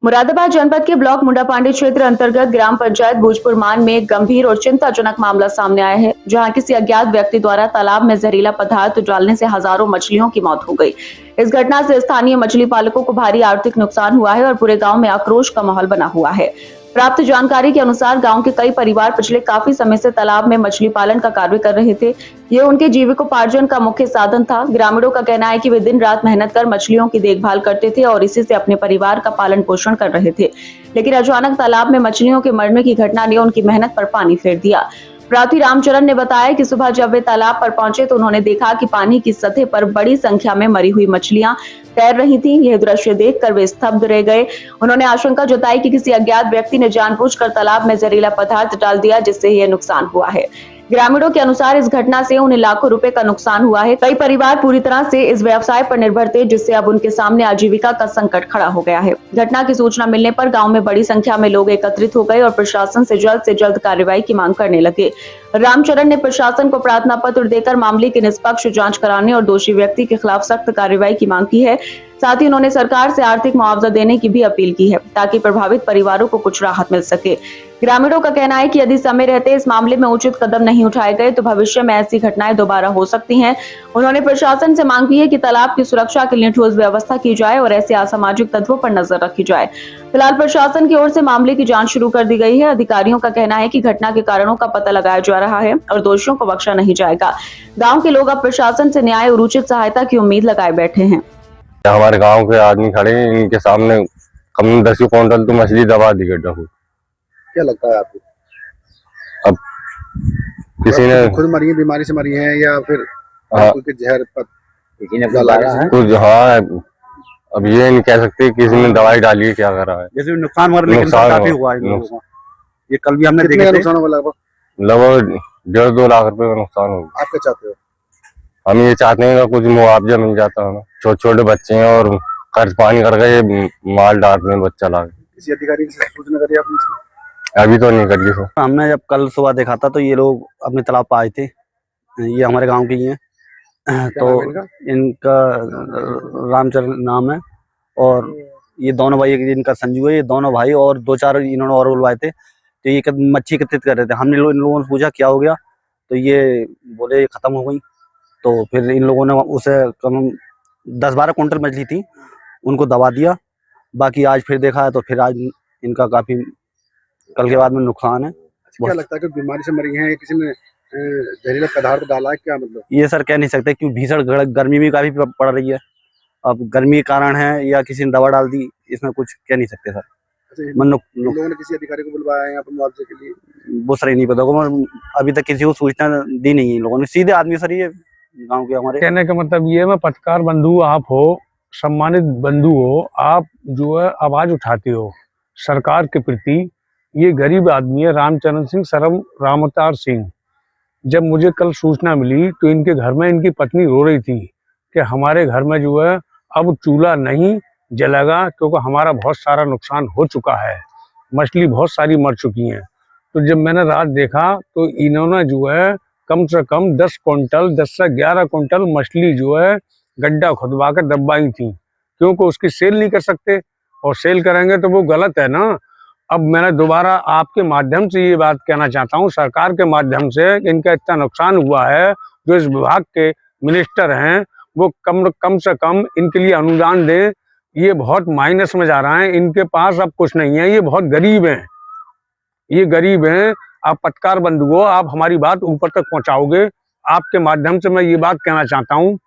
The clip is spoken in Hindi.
मुरादाबाद जनपद के ब्लॉक मुंडापांडी क्षेत्र अंतर्गत ग्राम पंचायत भूजपुर मान में एक गंभीर और चिंताजनक मामला सामने आया है, जहां किसी अज्ञात व्यक्ति द्वारा तालाब में जहरीला पदार्थ डालने से हजारों मछलियों की मौत हो गई। इस घटना से स्थानीय मछली पालकों को भारी आर्थिक नुकसान हुआ है और पूरे गांव में आक्रोश का माहौल बना हुआ है। प्राप्त जानकारी के अनुसार गांव के कई परिवार पिछले काफी समय से तालाब में मछली पालन का कार्य कर रहे थे। ये उनके जीविकोपार्जन का मुख्य साधन था। ग्रामीणों का कहना है कि वे दिन रात मेहनत कर मछलियों की देखभाल करते थे और इसी से अपने परिवार का पालन पोषण कर रहे थे, लेकिन अचानक तालाब में मछलियों के मरने की घटना ने उनकी मेहनत पर पानी फेर दिया। प्रार्थी रामचरण ने बताया कि सुबह जब वे तालाब पर पहुंचे तो उन्होंने देखा कि पानी की सतह पर बड़ी संख्या में मरी हुई मछलियां तैर रही थीं। यह दृश्य देखकर वे स्तब्ध रह गए। उन्होंने आशंका जताई कि किसी अज्ञात व्यक्ति ने जानबूझकर तालाब में जहरीला पदार्थ डाल दिया, जिससे यह नुकसान हुआ है। ग्रामीणों के अनुसार इस घटना से उन्हें लाखों रुपए का नुकसान हुआ है। कई परिवार पूरी तरह से इस व्यवसाय पर निर्भर थे, जिससे अब उनके सामने आजीविका का संकट खड़ा हो गया है। घटना की सूचना मिलने पर गांव में बड़ी संख्या में लोग एकत्रित हो गए और प्रशासन से जल्द कार्रवाई की मांग करने लगे। रामचरण ने प्रशासन को प्रार्थना पत्र देकर मामले की निष्पक्ष जांच कराने और दोषी व्यक्ति के खिलाफ सख्त कार्रवाई की मांग की है। साथ ही उन्होंने सरकार से आर्थिक मुआवजा देने की भी अपील की है, ताकि प्रभावित परिवारों को कुछ राहत मिल सके। ग्रामीणों का कहना है कि यदि समय रहते इस मामले में उचित कदम नहीं उठाए गए तो भविष्य में ऐसी घटनाएं दोबारा हो सकती हैं। उन्होंने प्रशासन से मांग की है कि तालाब की सुरक्षा के लिए ठोस व्यवस्था की जाए और ऐसे असामाजिक तत्वों पर नजर रखी जाए। फिलहाल प्रशासन की ओर से मामले की जांच शुरू कर दी गई है। अधिकारियों का कहना है कि घटना के कारणों का पता लगाया जा रहा है और दोषियों को बख्शा नहीं जाएगा। गाँव के लोग अब प्रशासन से न्याय और उचित सहायता की उम्मीद लगाए बैठे हैं। हमारे गांव के आदमी खड़े हैं, इनके सामने कम 10 क्विंटल तो मछली दबा दी गड्ढा को। क्या लगता है आपको? अब किसी ने खुद मरी है, बीमारी से मरी है या फिर कोई जहर पर किसी ने है कुछ? हाँ, अब ये नहीं कह सकते किसी ने दवाई डाली है, क्या करा है। जैसे नुकसान काफी हुआ है। ये कल भी हमने देखा नुकसान हुआ, लगभग 1.5-2 लाख रुपए का नुकसान होगा। आप क्या चाहते हो? हम ये चाहते हैं कि कुछ मुआवजा मिल जाता है। छोटे छोटे बच्चे हैं और कर्ज पानी करके ये माल डालते हैं बच्चा ला। किसी अधिकारी से सूचना करी आपने? अभी तो नहीं करी। हमने जब कल सुबह देखा था तो ये लोग अपने तालाब पर आए थे। ये हमारे गांव के ही हैं। तो इनका रामचरण नाम है और ये दोनों भाई, इनका संजू है। ये दोनों भाई और 2-4 इन्होंने और बुलवाए थे। तो ये मच्छी एकत्रित कर रहे थे। हमने इन लोगों ने पूछा क्या हो गया, तो ये बोले ये खत्म हो गई। तो फिर इन लोगों ने उसे कम 10-12 कुंटल मछली थी, उनको दबा दिया। बाकी आज फिर देखा है तो फिर आज इनका काफी कल के बाद में नुकसान है। क्या लगता है कि बीमारी से मरी है, किसी ने जहरीला पदार्थ डाला है, क्या मतलब? ये सर कह नहीं सकते, क्यों भीषण गर्मी भी काफी पड़ रही है। अब गर्मी के कारण है या किसी ने दवा डाल दी, इसमें कुछ कह नहीं सकते सर। लोगों ने किसी अधिकारी को बुलवाया है यहाँ पर मुआवजे के लिए? वो सर नहीं पता, अभी तक किसी को सूचना दी नहीं है लोगों ने। सीधे आदमी सर ये गांव के हमारे। कहने का मतलब ये है, पत्रकार बंधु आप हो, सम्मानित बंधु हो, आप जो है आवाज उठाते हो सरकार के प्रति। ये गरीब आदमी है रामचरण सिंह सरम रामअवतार सिंह। जब मुझे कल सूचना मिली तो इनके घर में इनकी पत्नी रो रही थी कि हमारे घर में जो है अब चूल्हा नहीं जलेगा, क्योंकि हमारा बहुत सारा नुकसान हो चुका है, मछली बहुत सारी मर चुकी हैं। तो जब मैंने रात देखा तो इन्होंने जो है कम से कम 10 से 11 कुंटल मछली जो है गड्ढा खुदवा कर दबाई थी, क्योंकि उसकी सेल नहीं कर सकते और सेल करेंगे तो वो गलत है ना। अब मैंने दोबारा आपके माध्यम से ये बात कहना चाहता हूँ, सरकार के माध्यम से, इनका इतना नुकसान हुआ है, जो इस विभाग के मिनिस्टर हैं वो कम से कम इनके लिए अनुदान दे। ये बहुत माइनस में जा रहा है, इनके पास अब कुछ नहीं है, ये बहुत गरीब हैं, ये गरीब हैं। आप पत्रकार बंधु हो, आप हमारी बात ऊपर तक पहुंचाओगे। आपके माध्यम से मैं ये बात कहना चाहता हूँ।